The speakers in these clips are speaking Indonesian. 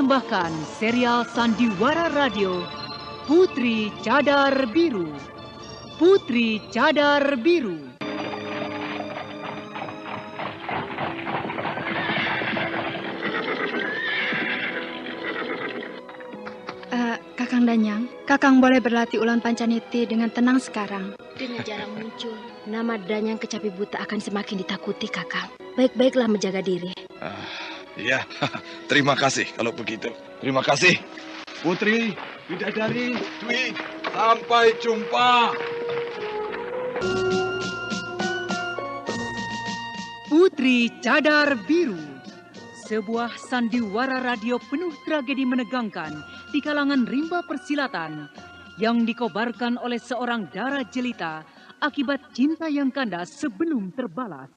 mempersembahkan serial Sandiwara Radio Putri Cadar Biru. Putri Cadar Biru. Kakang Danyang, Kakang boleh berlatih ulang pancaniti dengan tenang sekarang. Dengan jarang muncul, nama Danyang Kecapi Buta akan semakin ditakuti, Kakang. Baik-baiklah menjaga diri. Iya, terima kasih kalau begitu. Terima kasih. Putri, Bidadari, Dwi, sampai jumpa. Putri Cadar Biru, sebuah sandiwara radio penuh tragedi menegangkan di kalangan rimba persilatan yang dikobarkan oleh seorang dara jelita akibat cinta yang kandas sebelum terbalas.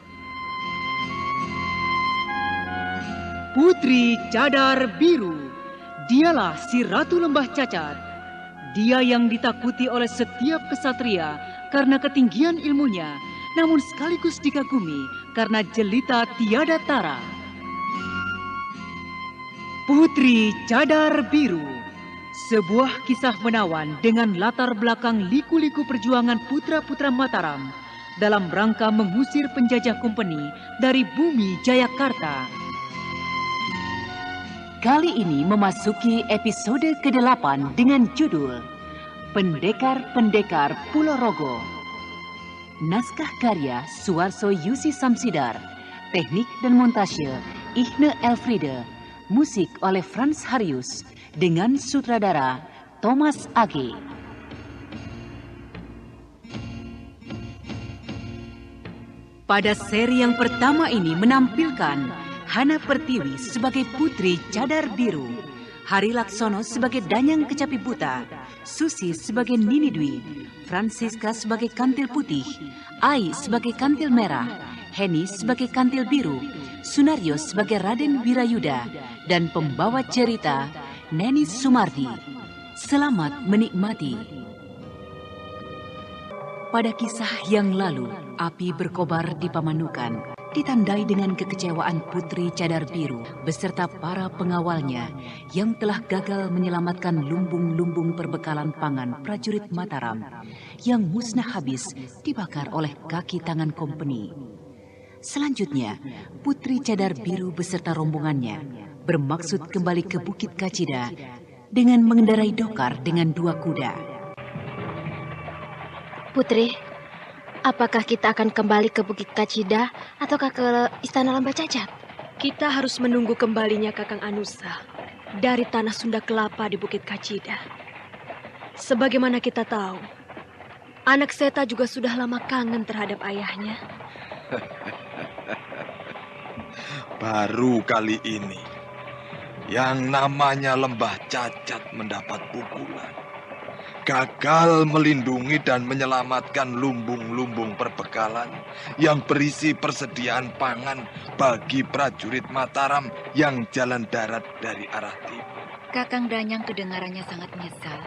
Putri Cadar Biru, dialah si Ratu Lembah Cacat. Dia yang ditakuti oleh setiap kesatria karena ketinggian ilmunya, namun sekaligus dikagumi karena jelita tiada tara. Putri Cadar Biru, sebuah kisah menawan dengan latar belakang liku-liku perjuangan putra-putra Mataram dalam rangka mengusir penjajah kompeni dari bumi Jayakarta. Kali ini memasuki episode ke-8 dengan judul Pendekar-Pendekar Pulau Rogo. Naskah karya Suarso Yusi Samsidar, teknik dan montase Igne Elfriede, musik oleh Frans Harius dengan sutradara Thomas Age. Pada seri yang pertama ini menampilkan Hana Pertiwi sebagai Putri Cadar Biru, Hari Laksono sebagai Danyang Kecapi Buta, Susi sebagai Nini Dwi, Francisca sebagai Kantil Putih, Ai sebagai Kantil Merah, Heni sebagai Kantil Biru, Sunario sebagai Raden Wirayuda, dan pembawa cerita Neni Sumardi. Selamat menikmati. Pada kisah yang lalu, api berkobar di Pamanukan, ditandai dengan kekecewaan Putri Cadar Biru beserta para pengawalnya yang telah gagal menyelamatkan lumbung-lumbung perbekalan pangan prajurit Mataram yang musnah habis dibakar oleh kaki tangan kompeni. Selanjutnya, Putri Cadar Biru beserta rombongannya bermaksud kembali ke Bukit Kacida dengan mengendarai dokar dengan 2 kuda. Putri, apakah kita akan kembali ke Bukit Kacida ataukah ke Istana Lembah Cacat? Kita harus menunggu kembalinya Kakang Anusa dari tanah Sunda Kelapa di Bukit Kacida. Sebagaimana kita tahu, anak Seta juga sudah lama kangen terhadap ayahnya. Baru kali ini yang namanya Lembah Cacat mendapat pukulan. Gagal melindungi dan menyelamatkan lumbung-lumbung perbekalan yang berisi persediaan pangan bagi prajurit Mataram yang jalan darat dari arah timur. Kakang Danyang kedengarannya sangat menyesal.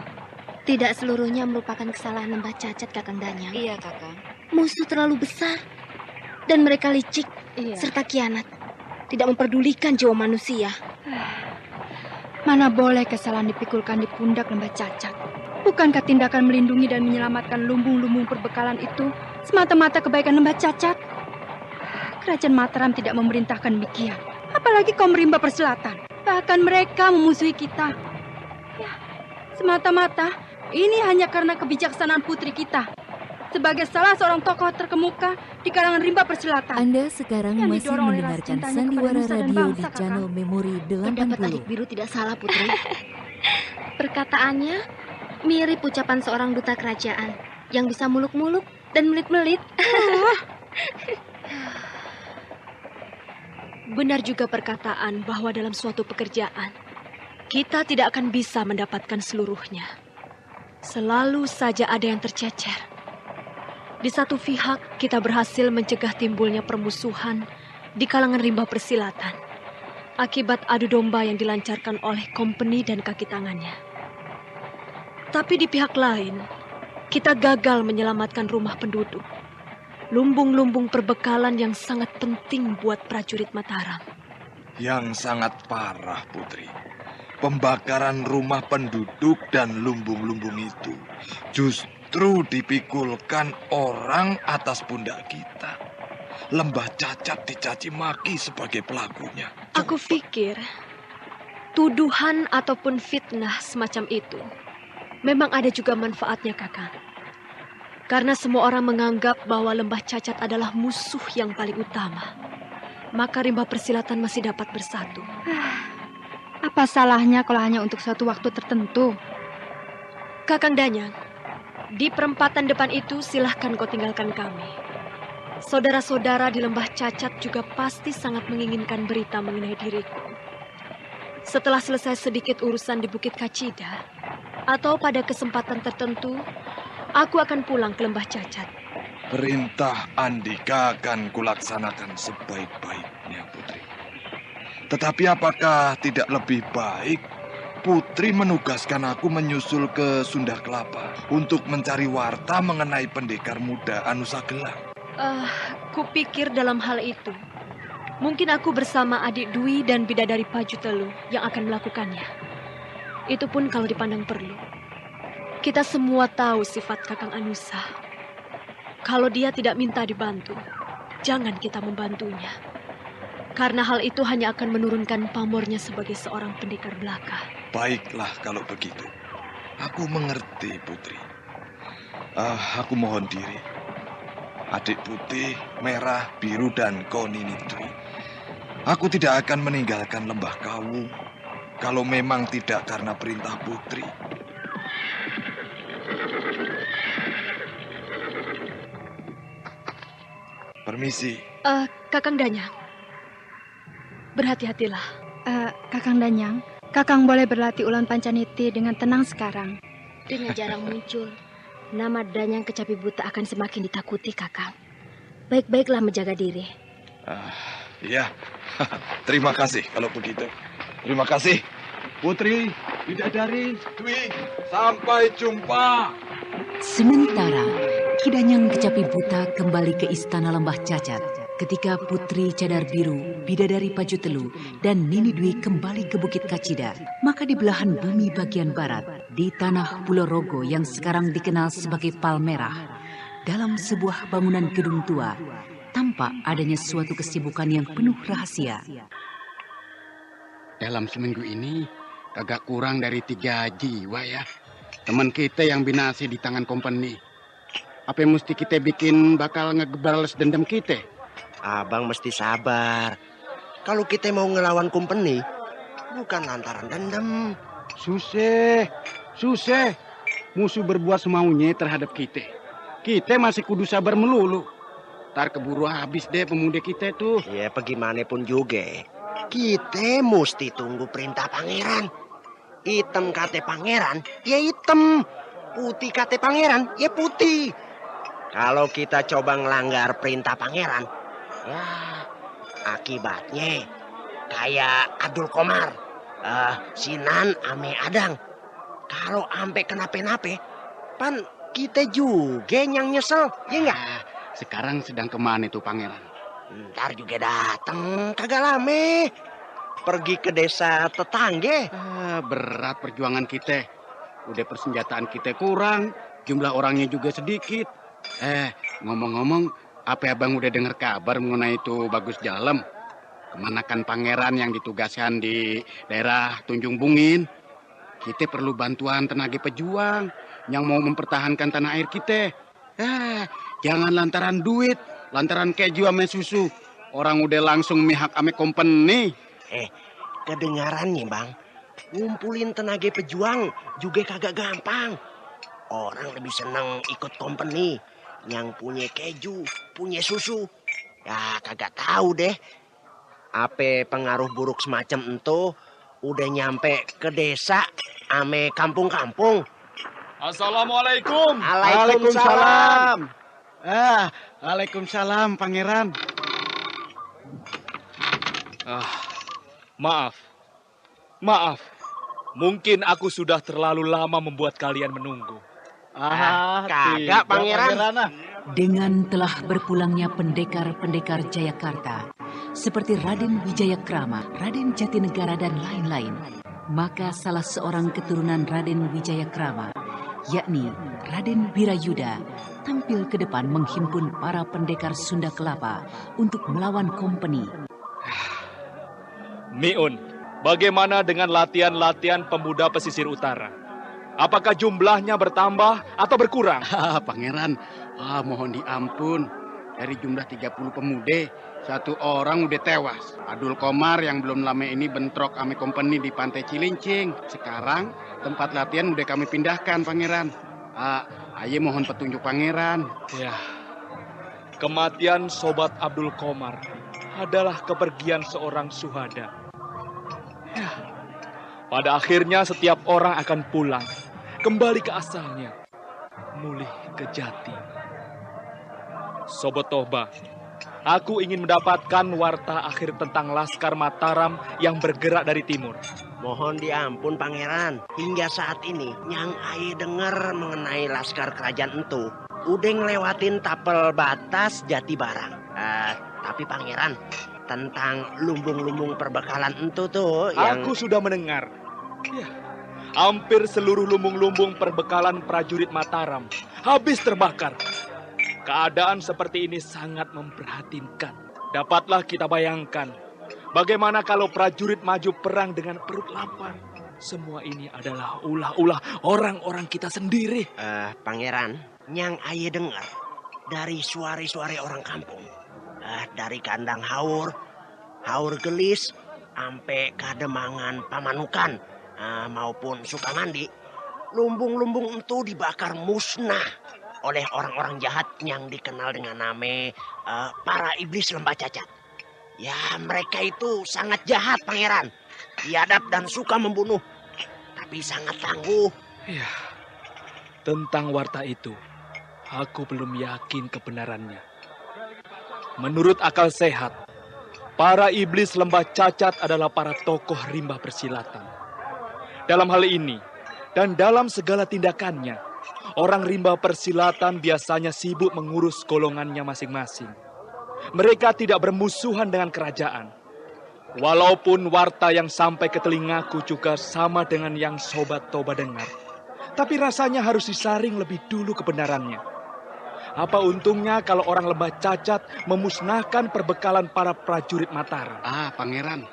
Tidak seluruhnya merupakan kesalahan Lembah Cacat, Kakang Danyang. Iya, Kakang. Musuh terlalu besar dan mereka licik serta kianat. Tidak memperdulikan jiwa manusia. Mana boleh kesalahan dipikulkan di pundak Lembah Cacat. Bukankah tindakan melindungi dan menyelamatkan lumbung-lumbung perbekalan itu semata-mata kebaikan Lembah Cacat? Kerajaan Mataram tidak memerintahkan demikian. Apalagi kaum rimba persilatan. Bahkan mereka memusuhi kita. Ya, semata-mata ini hanya karena kebijaksanaan putri kita. Sebagai salah seorang tokoh terkemuka di kalangan rimba persilatan. Anda sekarang masih mendengarkan Sandiwara Radio di channel Memori 80. Pendapat Adik Biru tidak salah, Putri. Perkataannya mirip ucapan seorang duta kerajaan yang bisa muluk-muluk dan melit-melit. Benar juga perkataan bahwa dalam suatu pekerjaan, kita tidak akan bisa mendapatkan seluruhnya. Selalu saja ada yang tercecer. Di satu pihak, kita berhasil mencegah timbulnya permusuhan di kalangan rimba persilatan akibat adu domba yang dilancarkan oleh kompeni dan kaki tangannya. Tapi di pihak lain, kita gagal menyelamatkan rumah penduduk, lumbung-lumbung perbekalan yang sangat penting buat prajurit Mataram. Yang sangat parah, Putri. pembakaran rumah penduduk dan lumbung-lumbung itu justru dipikulkan orang atas pundak kita. Lembah Cacat dicaci maki sebagai pelakunya. Aku pikir tuduhan ataupun fitnah semacam itu memang ada juga manfaatnya, Kakang. Karena semua orang menganggap bahwa Lembah Cacat adalah musuh yang paling utama, maka rimba persilatan masih dapat bersatu. Apa salahnya kalau hanya untuk suatu waktu tertentu? Kakang Danyang, di perempatan depan itu silahkan kau tinggalkan kami. Saudara-saudara di Lembah Cacat juga pasti sangat menginginkan berita mengenai diriku. Setelah selesai sedikit urusan di Bukit Kacida, atau pada kesempatan tertentu, aku akan pulang ke Lembah Cacat. Perintah Andika akan kulaksanakan sebaik-baiknya, Putri. Tetapi apakah tidak lebih baik Putri menugaskan aku menyusul ke Sunda Kelapa untuk mencari warta mengenai pendekar muda Anusagelang? Kupikir dalam hal itu, mungkin aku bersama adik Dwi dan bidadari Pajutelu yang akan melakukannya. Itu pun kalau dipandang perlu. Kita semua tahu sifat Kakang Anusa. Kalau dia tidak minta dibantu, jangan kita membantunya. Karena hal itu hanya akan menurunkan pamornya sebagai seorang pendekar belaka. Baiklah kalau begitu. Aku mengerti, Putri. Aku mohon diri. Adik Putih, Merah, Biru, dan Konini Dwi. Aku tidak akan meninggalkan Lembah Kawu kalau memang tidak karena perintah Putri. Permisi. Kakang Danyang, berhati-hatilah. Kakang Danyang, Kakang boleh berlatih ulan pancaniti dengan tenang sekarang. Dengan jarang muncul, nama Danyang Kecapi Buta akan semakin ditakuti, Kakang. Baik-baiklah menjaga diri. Iya, terima kasih kalau begitu. Terima kasih. Putri, bidadari, Dwi, sampai jumpa. Sementara, Ki Danyang Kecapi Buta kembali ke istana Lembah Cacat. Ketika Putri Cadar Biru, bidadari Pajutelu, dan Nini Dwi kembali ke Bukit Kacida, maka di belahan bumi bagian barat, di tanah Pulau Rogo yang sekarang dikenal sebagai Palmerah, dalam sebuah bangunan gedung tua, tampak adanya suatu kesibukan yang penuh rahasia. dalam seminggu ini kagak kurang dari 3 jiwa ya. Teman kita yang binasi di tangan kompeni. Apa yang mesti kita bikin bakal ngebales dendam kita? Abang mesti sabar. Kalau kita mau ngelawan company, bukan lantaran dendam. Susah. Musuh berbuat semaunya terhadap kita. Kita masih kudu sabar melulu. Ntar keburu habis deh pemuda kita tuh. Ya bagaimanapun juga, kita mesti tunggu perintah pangeran. Hitam kate pangeran, ya hitam. Putih kate pangeran, ya putih. Kalau kita coba ngelanggar perintah pangeran, ya akibatnya kayak Abdul Komar, Sinan ame Adang. Kalau ampe kenapa-napa, pan kita juga yang nyesel, ya enggak? Sekarang sedang kemana itu pangeran? Ntar juga datang, kagak lama. Pergi ke desa tetangga. Berat perjuangan kita. Udah persenjataan kita kurang, jumlah orangnya juga sedikit. Ngomong-ngomong, apa abang udah dengar kabar mengenai itu Bagus Jalem? Kemanakan pangeran yang ditugaskan di daerah Tunjung Bungin? Kita perlu bantuan tenaga pejuang yang mau mempertahankan tanah air kita. Jangan lantaran duit, lantaran keju ame susu. Orang udah langsung mihak ame company. Kedengarannya bang, ngumpulin tenaga pejuang juga kagak gampang. Orang lebih seneng ikut company yang punya keju, punya susu. Ya kagak tahu deh. Apa pengaruh buruk semacam itu udah nyampe ke desa ame kampung-kampung. Assalamualaikum. Waalaikumsalam. Waalaikumsalam pangeran. Maaf. Mungkin aku sudah terlalu lama membuat kalian menunggu. Kagak pangeran. Dengan telah berpulangnya pendekar-pendekar Jayakarta, seperti Raden Wijayakrama, Raden Jatinegara, dan lain-lain, Maka salah seorang keturunan Raden Wijayakrama, yakni Raden Wirayuda, tampil ke depan menghimpun para pendekar Sunda Kelapa untuk melawan kompeni. Miun, bagaimana dengan latihan-latihan pemuda pesisir utara? Apakah jumlahnya bertambah atau berkurang? Pangeran, mohon diampun. Dari jumlah 30 pemuda, 1 orang udah tewas. Abdul Komar yang belum lama ini bentrok ame kompeni di Pantai Cilincing. Sekarang tempat latihan udah kami pindahkan, Pangeran. Ayo mohon petunjuk Pangeran. Ya, kematian Sobat Abdul Komar adalah kepergian seorang suhada. Ya, pada akhirnya setiap orang akan pulang, kembali ke asalnya, mulih ke jati. Sobat Toba, aku ingin mendapatkan warta akhir tentang Laskar Mataram yang bergerak dari timur. Mohon diampun Pangeran, hingga saat ini yang aye dengar mengenai Laskar Kerajaan itu udah ngelewatin tapel batas Jati Barang. Tapi Pangeran, tentang lumbung-lumbung perbekalan itu tuh yang... Aku sudah mendengar. Ya, hampir seluruh lumbung-lumbung perbekalan prajurit Mataram habis terbakar. Keadaan seperti ini sangat memprihatinkan. Dapatlah kita bayangkan, bagaimana kalau prajurit maju perang dengan perut lapar? Semua ini adalah ulah-ulah orang-orang kita sendiri. Pangeran, yang aye dengar dari suara-suara orang kampung, dari kandang Haur Gelis, sampai Kademangan Pamanukan, maupun Sukamandi, lumbung-lumbung itu dibakar musnah oleh orang-orang jahat yang dikenal dengan nama para iblis lembah cacat. Ya, mereka itu sangat jahat, Pangeran. Biadab dan suka membunuh, tapi sangat tangguh. Ya, tentang warta itu, aku belum yakin kebenarannya. Menurut akal sehat, para iblis lembah cacat adalah para tokoh rimba persilatan. Dalam hal ini, dan dalam segala tindakannya, orang rimba persilatan biasanya sibuk mengurus golongannya masing-masing. Mereka tidak bermusuhan dengan kerajaan. Walaupun warta yang sampai ke telingaku juga sama dengan yang Sobat Toba dengar, tapi rasanya harus disaring lebih dulu kebenarannya. Apa untungnya kalau orang lembah cacat memusnahkan perbekalan para prajurit Mataram? Pangeran,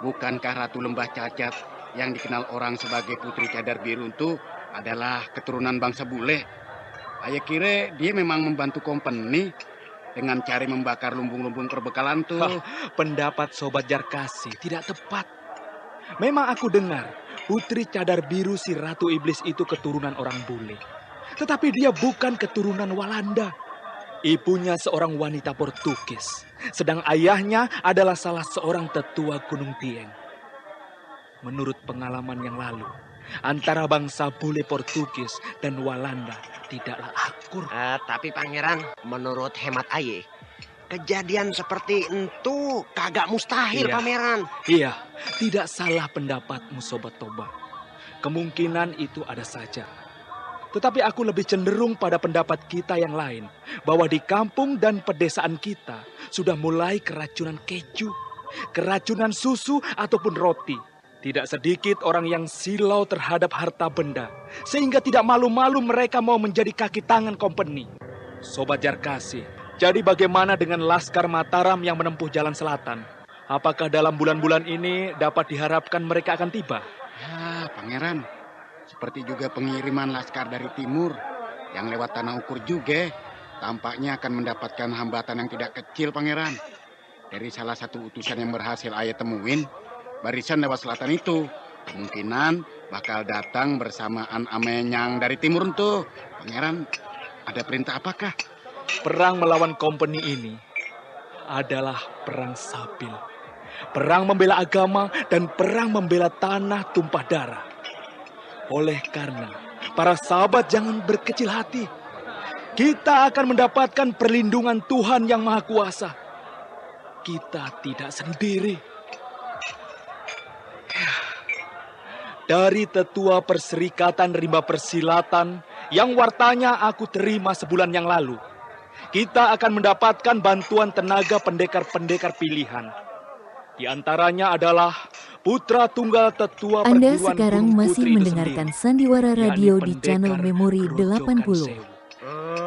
bukankah Ratu Lembah Cacat yang dikenal orang sebagai Putri Cadar Biru itu adalah keturunan bangsa bule? Ayah kira dia memang membantu kompeni dengan cara membakar lumbung-lumbung perbekalan tuh. Pendapat Sobat Jarkasi tidak tepat. Memang aku dengar Putri Cadar Biru si Ratu Iblis itu keturunan orang bule. Tetapi dia bukan keturunan Walanda. Ibunya seorang wanita Portugis, sedang ayahnya adalah salah seorang tetua Gunung Dieng. Menurut pengalaman yang lalu, antara bangsa bule Portugis dan Walanda tidaklah akur. Tapi Pangeran, menurut hemat aye, kejadian seperti itu kagak mustahil, Pangeran. Iya, tidak salah pendapatmu Sobat Toba. Kemungkinan itu ada saja. Tetapi aku lebih cenderung pada pendapat kita yang lain, bahwa di kampung dan pedesaan kita sudah mulai keracunan keju, keracunan susu ataupun roti. Tidak sedikit orang yang silau terhadap harta benda, sehingga tidak malu-malu mereka mau menjadi kaki tangan kompeni. Sobat Jarkasi, jadi bagaimana dengan Laskar Mataram yang menempuh jalan selatan? Apakah dalam bulan-bulan ini dapat diharapkan mereka akan tiba? Pangeran, seperti juga pengiriman laskar dari timur yang lewat tanah ukur juga, tampaknya akan mendapatkan hambatan yang tidak kecil, Pangeran. Dari salah satu utusan yang berhasil ayah temuin, barisan lewat selatan itu kemungkinan bakal datang bersamaan amenyang dari timur tuh. Pangeran, ada perintah apakah? Perang melawan kompeni ini adalah perang sabil. Perang membela agama dan perang membela tanah tumpah darah. Oleh karena para sahabat jangan berkecil hati. Kita akan mendapatkan perlindungan Tuhan yang Maha Kuasa. Kita tidak sendiri. Dari tetua Perserikatan Rimba Persilatan yang wartanya aku terima sebulan yang lalu, kita akan mendapatkan bantuan tenaga pendekar-pendekar pilihan. Di antaranya adalah putra tunggal tetua Anda perguruan sekarang Gunung masih Putri itu mendengarkan sendiri, Sandiwara Radio yakni di channel Pendekar Memori Grojogan 80. Sewu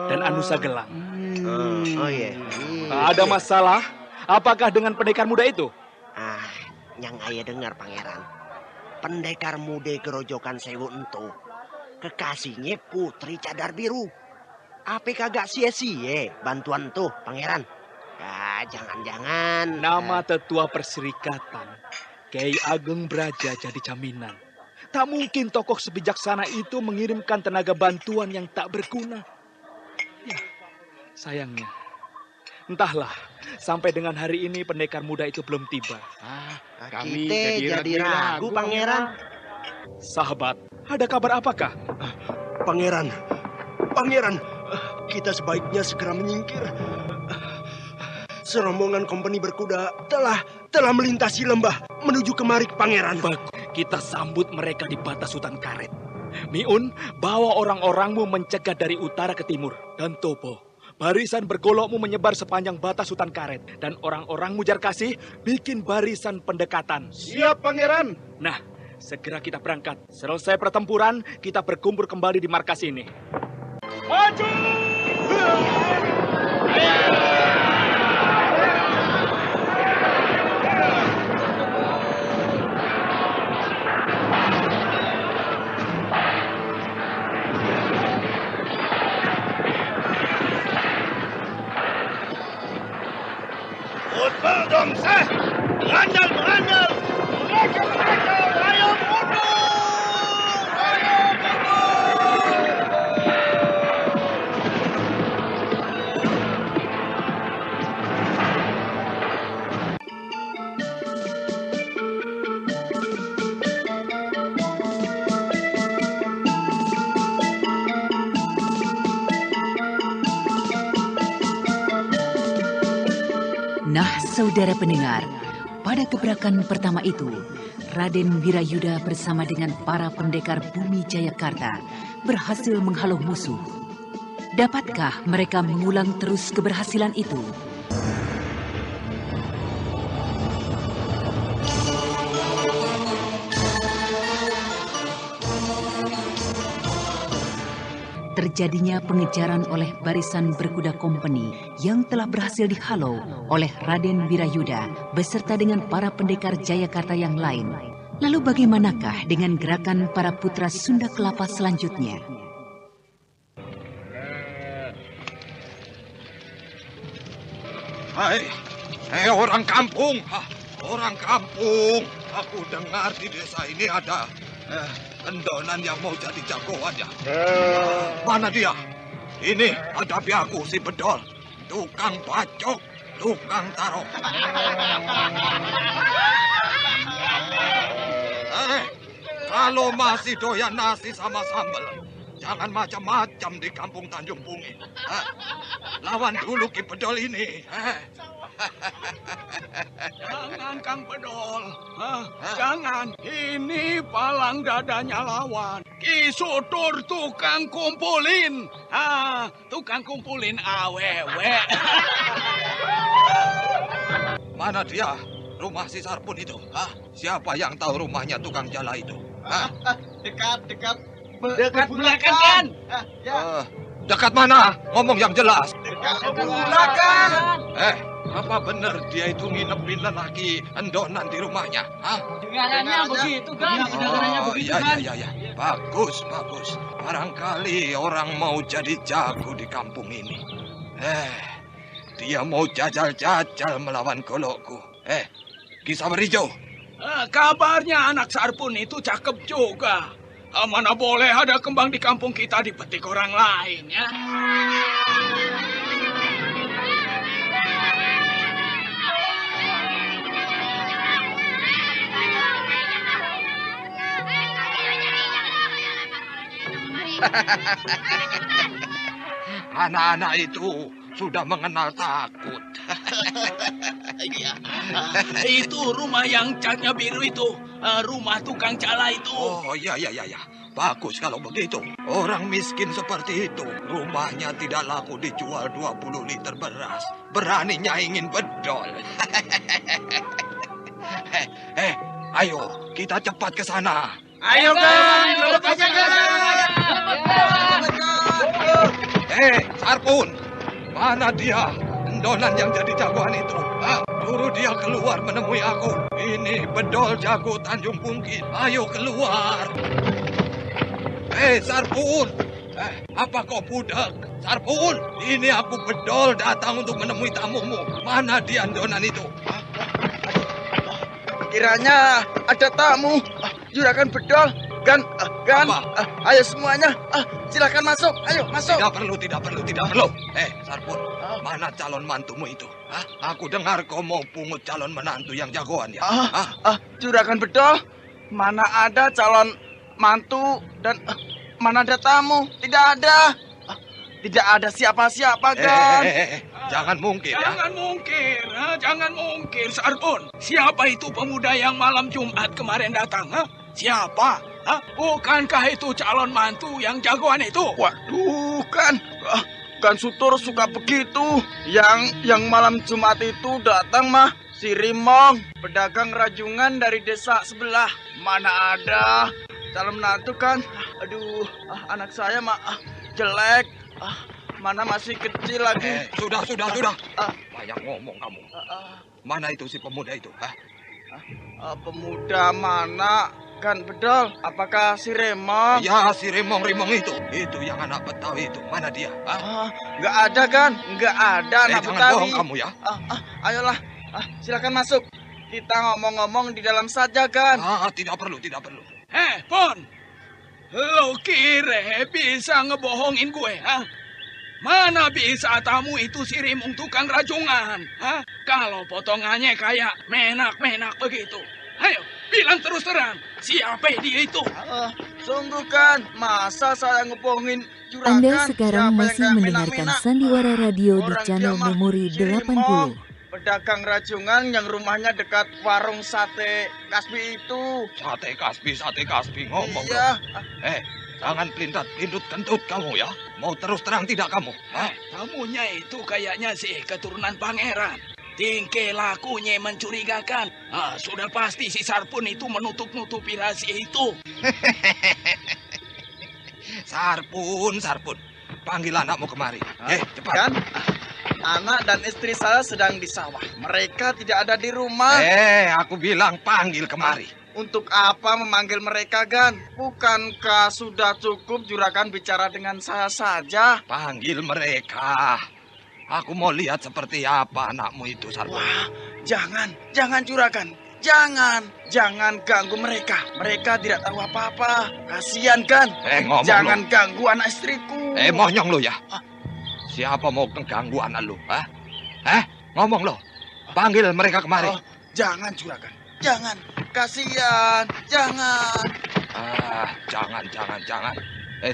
dan Anusa Gelang. Oh iya. Ada masalah? Apakah dengan pendekar muda itu? Yang ayah dengar pangeran. Pendekar muda Grojogan Sewu entu kekasihnya Putri Cadar Biru. Apa kagak sia-sia bantuan tuh pangeran? Jangan-jangan Nama tetua perserikatan Kiai Ageng Braja jadi jaminan. Tak mungkin tokoh sebijaksana itu mengirimkan tenaga bantuan yang tak berguna. Ya, sayangnya. Entahlah, sampai dengan hari ini pendekar muda itu belum tiba. Kami kita jadi ragu pangeran. Sahabat, ada kabar apakah? Pangeran, kita sebaiknya segera menyingkir. Serombongan kompeni berkuda telah melintasi lembah menuju kemari pangeran. Bagus, kita sambut mereka di batas hutan karet. Miun, bawa orang-orangmu mencegat dari utara ke timur. Dan Topo, barisan bergolokmu menyebar sepanjang batas hutan karet. Dan orang-orang Mujarkasih bikin barisan pendekatan. Siap, pangeran. Nah, segera kita berangkat. Selesai pertempuran, kita berkumpul kembali di markas ini. Maju! Mengandal! Mereka, ayo mundur! Nah, saudara pendengar, pada gebrakan pertama itu, Raden Wirayuda bersama dengan para pendekar Bumi Jayakarta berhasil menghalau musuh. Dapatkah mereka mengulang terus keberhasilan itu? Terjadinya pengejaran oleh barisan berkuda kompeni yang telah berhasil dihalau oleh Raden Wirayuda beserta dengan para pendekar Jayakarta yang lain. Lalu bagaimanakah dengan gerakan para putra Sunda Kelapa selanjutnya? Hai orang kampung, orang kampung. Aku dengar di desa ini ada endonan yang mau jadi jagoan ya. Mana dia? Ini hadapi aku si Bedol, tukang bacok, tukang tarok. Kalau masih doyan nasi sama sambal, jangan macam-macam di kampung Tanjung Bungin. Lawan dulu Ki Bedol ini. Jangan Kang Bedol, jangan. Ini palang dadanya lawan. Ki Sutur tukang kumpulin, tukang kumpulin awewe. Mana dia? Rumah si Sarpun itu? Siapa yang tahu rumahnya tukang jala itu? Dekat belakang kan? Dekat mana? Ngomong yang jelas. Dekat belakang. Apa benar dia itu nginepin lelaki endonan di rumahnya? Dengarannya begitu kan? Oh, iya. Bagus. Barangkali orang mau jadi jago di kampung ini. Dia mau jajal-jajal melawan golokku. Ki Sawerjo. Kabarnya anak Sarpun itu cakep juga. Mana boleh ada kembang di kampung kita dipetik orang lain ya. Anak-anak itu sudah mengenal takut. Iya. Itu rumah yang catnya biru itu, rumah tukang cala itu. Oh, iya. Bagus kalau begitu. Orang miskin seperti itu, rumahnya tidak laku dijual 20 liter beras. Berani nyaingin Bedol. Ayo, kita cepat ke sana. Ayo kan, Sarpun, mana dia? Endonan yang jadi jagoan itu. Suruh dia keluar menemui aku. Ini bedol jago Tanjung Bungkit. Ayo keluar. Sarpun. Apa kau budak? Sarpun, ini aku bedol datang untuk menemui tamumu. Mana dia endonan itu? Kiranya ada tamu. Juragan Bedol. Gan. Ayo semuanya. Silakan masuk. Ayo masuk. Tidak perlu. Sarpun, mana calon mantumu itu? Aku dengar kau mau pungut calon menantu yang jagoan ya? Juragan Bedol, mana ada calon mantu dan mana ada tamu? Tidak ada. Tidak ada siapa-siapa, Gan. Jangan mungkir ya. Jangan mungkir, Sarpun. Siapa itu pemuda yang malam Jumat kemarin datang? Siapa? Bukankah itu calon mantu yang jagoan itu? Waduh, Gan Sutur suka begitu. Yang malam Jumat itu datang mah si Rimong, pedagang rajungan dari desa sebelah. Mana ada calon menantu kan? Aduh, anak saya mah jelek. Mana masih kecil lagi. Sudah. Banyak ngomong kamu. Mana itu si pemuda itu? Pemuda mana? Gan Bedol, apakah si Remong? Ya, si Remong itu. Itu yang anak Betawi itu. Mana dia? Nggak ada, Gan. Nggak ada anak jangan Betawi. Bohong kamu ya. Ayolah, silakan masuk. Kita ngomong-ngomong di dalam saja, Gan. Tidak perlu. Pon. Lo kira bisa ngebohongin gue, Mana bisa tamu itu si Rimung tukang rajungan, Kalau potongannya kayak menak-menak begitu. Ayo, bilang terus terang, siapa dia itu? Sungguh kan, masa saya ngebohongin juragan? Anda sekarang masih mendengarkan Sandiwara Radio di channel Memori 80. Pedagang rajungan yang rumahnya dekat warung sate Kasbi itu. Sate Kasbi ngomong. Iya. Jangan pelintut kentut kamu ya. Mau terus terang tidak kamu? Tamunya itu kayaknya sih keturunan pangeran. Tingkah lakunya mencurigakan. Sudah pasti si Sarpun itu menutup-nutupi rahasia itu. Sarpun. Panggil anakmu kemari. Cepat. Kan? Anak dan istri saya sedang di sawah. Mereka tidak ada di rumah. Aku bilang panggil kemari. Untuk apa memanggil mereka, Gan? Bukankah sudah cukup juragan bicara dengan saya saja? Panggil mereka. Aku mau lihat seperti apa anakmu itu, Sarpun. Wah, jangan juragan. Jangan ganggu mereka. Mereka tidak tahu apa-apa. Kasihan, Gan. Jangan ganggu anak istriku. Monyong lo ya. Siapa mau mengganggu anak lu? Ngomong lo. Panggil mereka kemari. Jangan, juragan. Jangan. Kasihan. Jangan. Jangan.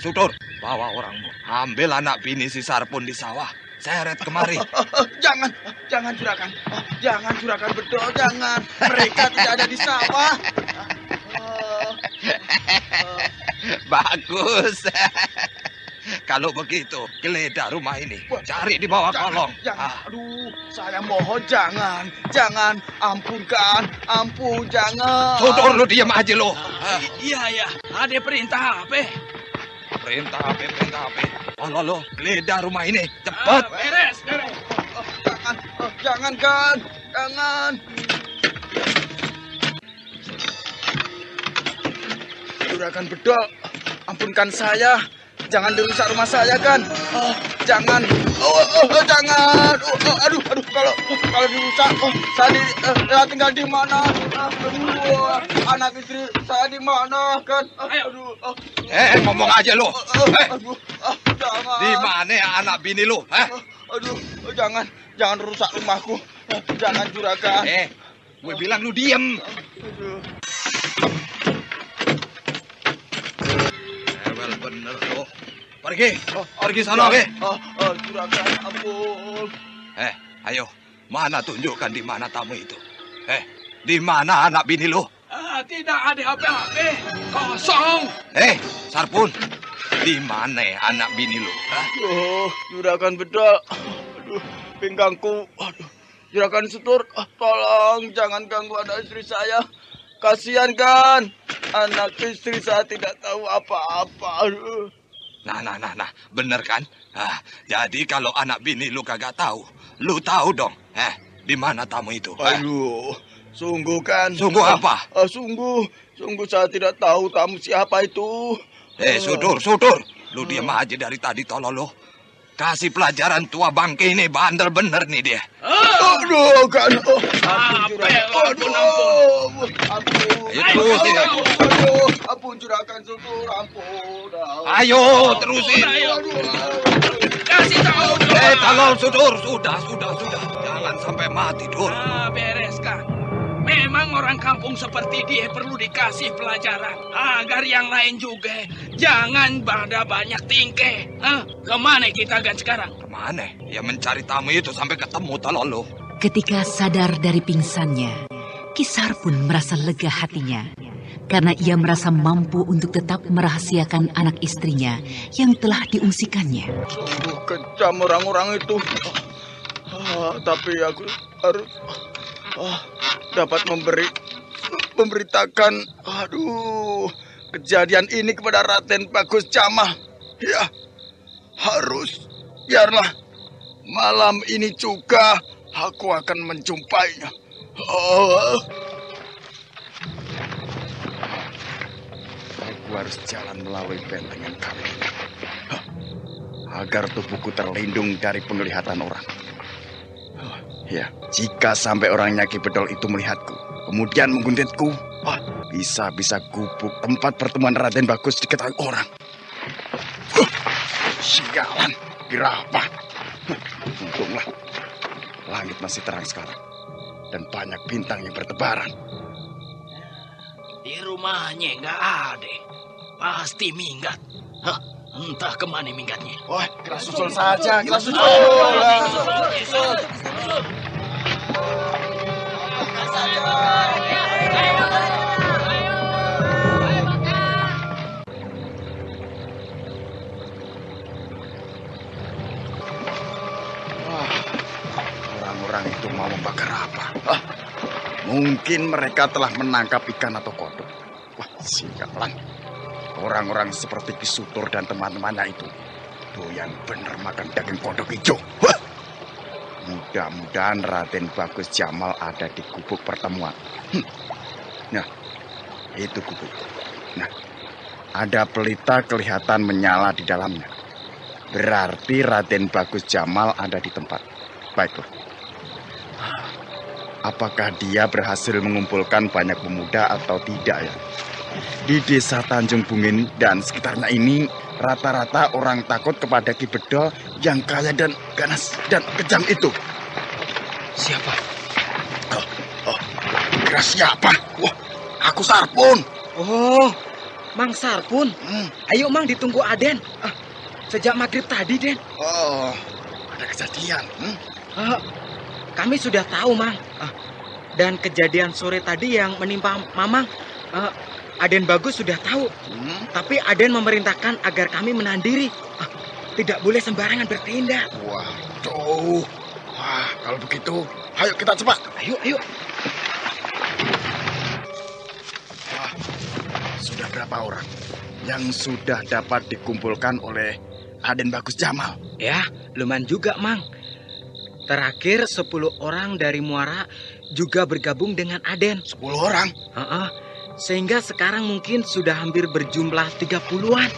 Sutur, bawa orangmu. Ambil anak bini si Sarpun di sawah. Seret kemari. Jangan juragan. Jangan juragan Bedol, jangan. Mereka tidak ada di sawah. Bagus. Kalau begitu, geledah rumah ini. Cari di bawah kolong. Aduh, saya mohon jangan. Ampun, jangan. Sutur, lu diam aja lo. Iya. Ada perintah apa? Perintah apa? Lo, geledah rumah ini. Cepat. Beres. Jangan, Gan. Jangan. Juragan Bedol, ampunkan saya. Jangan dirusak rumah saya, Gan. Jangan. Jangan. Aduh. Kalau dirusak, saya tinggal di mana? Anak istri saya di mana, Gan? Ngomong aja lo. Jangan. Di mana anak bini lo? Jangan rusak rumahku. Jangan juragan. Gue bilang lu diem. Bener lo. Pergi sana, oke? Juragan, ampun. Ayo, mana tunjukkan di mana tamu itu? Di mana anak bini lo? Tidak ada apa-apa. Kosong. Sarpun, di mana anak bini lo? Juragan Bedol. Aduh, pinggangku. Juragan Sutur, tolong jangan ganggu anak istri saya. kasihan kan? Anak istri saya tidak tahu apa-apa. Nah, bener kan? Jadi kalau anak bini lu kagak tahu, lu tahu dong. Di mana tamu itu? Aduh, sungguh kan? Sungguh apa? Sungguh saya tidak tahu tamu siapa itu. Sudur. Lu diam aja dari tadi, tolol lu. Kasih pelajaran tua bangke ini, bandel bener nih dia. Aduh, kan. Ampun, juragan Sudur, ampun. Ayo, terusin. Kasih tahu. Tolol, Sudur. Sudah. Jangan sampai mati, Dur. Bereskan. Memang orang kampung seperti dia perlu dikasih pelajaran. Agar yang lain juga jangan pada banyak tingkah. Kemana kita kan sekarang? Kemana? Ya mencari tamu itu sampai ketemu, tolol lu. Ketika sadar dari pingsannya, Kisar pun merasa lega hatinya. Karena ia merasa mampu untuk tetap merahasiakan anak istrinya yang telah diungsikannya. Sungguh kejam orang-orang itu. Tapi aku harus dapat memberitakan kejadian ini kepada Raden Bagus Jamal. Ya, harus. Biarlah malam ini juga aku akan menjumpainya. Aku harus jalan melalui bentengan kami agar tubuhku terlindung dari penglihatan orang. Ya, jika sampai orangnya Ki Bedol itu melihatku, kemudian mengguntitku, bisa-bisa gubuk tempat pertemuan Raden Bagus diketahui orang. Sialan, kira apa? Untunglah, langit masih terang sekarang dan banyak bintang yang bertebaran. Di rumahnya nggak ada, pasti minggat. Entah kemana minggatnya. Wah, kita susul saja, kita susul. Orang-orang itu mau membakar apa? Mungkin mereka telah menangkap ikan atau kodok. Wah, sialan. Orang-orang seperti Ki Sutur dan teman-temannya itu doyan bener makan daging kodok hijau. Wah. Mudah-mudahan Raden Bagus Jamal ada di gubuk pertemuan. Nah, itu gubuk. Nah, ada pelita kelihatan menyala di dalamnya. Berarti Raden Bagus Jamal ada di tempat. Baiklah. Apakah dia berhasil mengumpulkan banyak pemuda atau tidak ya? Di desa Tanjung Bungin dan sekitarnya ini rata-rata orang takut kepada Ki Bedol yang kaya dan ganas dan kejam itu. Siapa? Kira siapa? Wah, aku Sarpun. Oh, Mang Sarpun. Ayo Mang, ditunggu Aden. Sejak maghrib tadi, Den. Oh, ada kejadian. Kami sudah tahu, Mang. Dan kejadian sore tadi yang menimpa Mamang, Aden Bagus sudah tahu. Tapi Aden memerintahkan agar kami menahan diri. Tidak boleh sembarangan bertindak. Waduh. Wah, kalau begitu, ayo kita cepat. Ayo. Wah, sudah berapa orang yang sudah dapat dikumpulkan oleh Raden Bagus Jamal? Ya, lumayan juga, Mang. Terakhir 10 orang dari Muara juga bergabung dengan Aden. 10 orang? Sehingga sekarang mungkin sudah hampir berjumlah 30-an.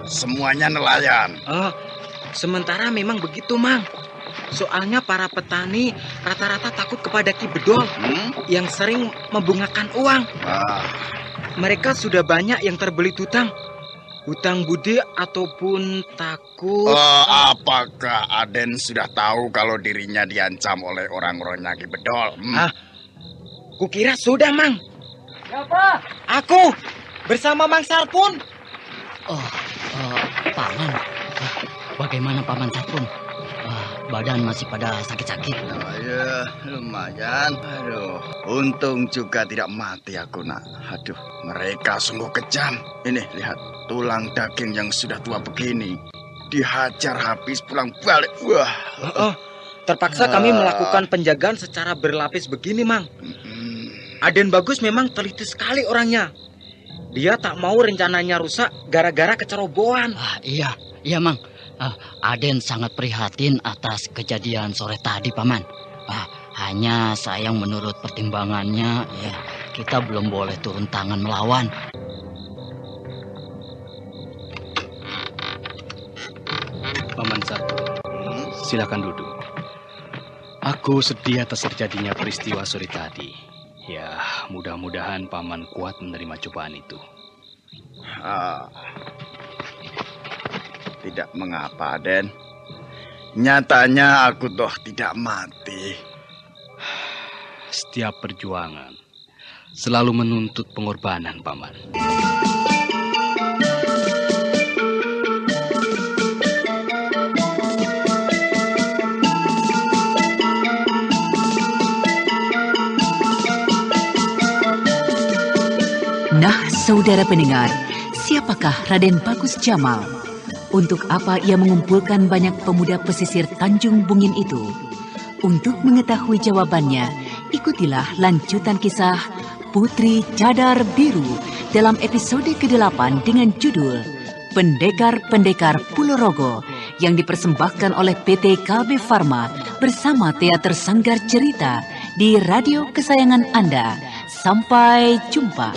Semuanya nelayan. Sementara memang begitu, Mang. Soalnya para petani rata-rata takut kepada Ki Bedol yang sering membungakan uang. Mereka sudah banyak yang terbelit hutang budi ataupun takut. Apakah Aden sudah tahu kalau dirinya diancam oleh orang-orangnya Ki Bedol? Kukira sudah, Mang. Siapa? Aku bersama Mang Sarpun. Paman. Bagaimana Paman Sarpun? Badan masih pada sakit-sakit. Ya, lumayan. Aduh, untung juga tidak mati aku, nak. Aduh, mereka sungguh kejam. Ini, lihat. Tulang daging yang sudah tua begini dihajar habis pulang balik. Wah. Terpaksa kami melakukan penjagaan secara berlapis begini, Mang. Aden Bagus memang teliti sekali orangnya. Dia tak mau rencananya rusak gara-gara kecerobohan. Iya, Mang. Aden sangat prihatin atas kejadian sore tadi, Paman. Hanya sayang menurut pertimbangannya, ya kita belum boleh turun tangan melawan. Paman Satu, silakan duduk. Aku sedih atas terjadinya peristiwa sore tadi. Ya, mudah-mudahan Paman kuat menerima cobaan itu. Tidak mengapa, Den. Nyatanya aku toh tidak mati. Setiap perjuangan selalu menuntut pengorbanan, Paman. Nah, saudara pendengar, siapakah Raden Bagus Jamal? Untuk apa ia mengumpulkan banyak pemuda pesisir Tanjung Bungin itu? Untuk mengetahui jawabannya, ikutilah lanjutan kisah Putri Cadar Biru dalam episode ke-8 dengan judul Pendekar-Pendekar Pulau Rogo yang dipersembahkan oleh PT KB Pharma bersama Teater Sanggar Cerita di radio kesayangan Anda. Sampai jumpa.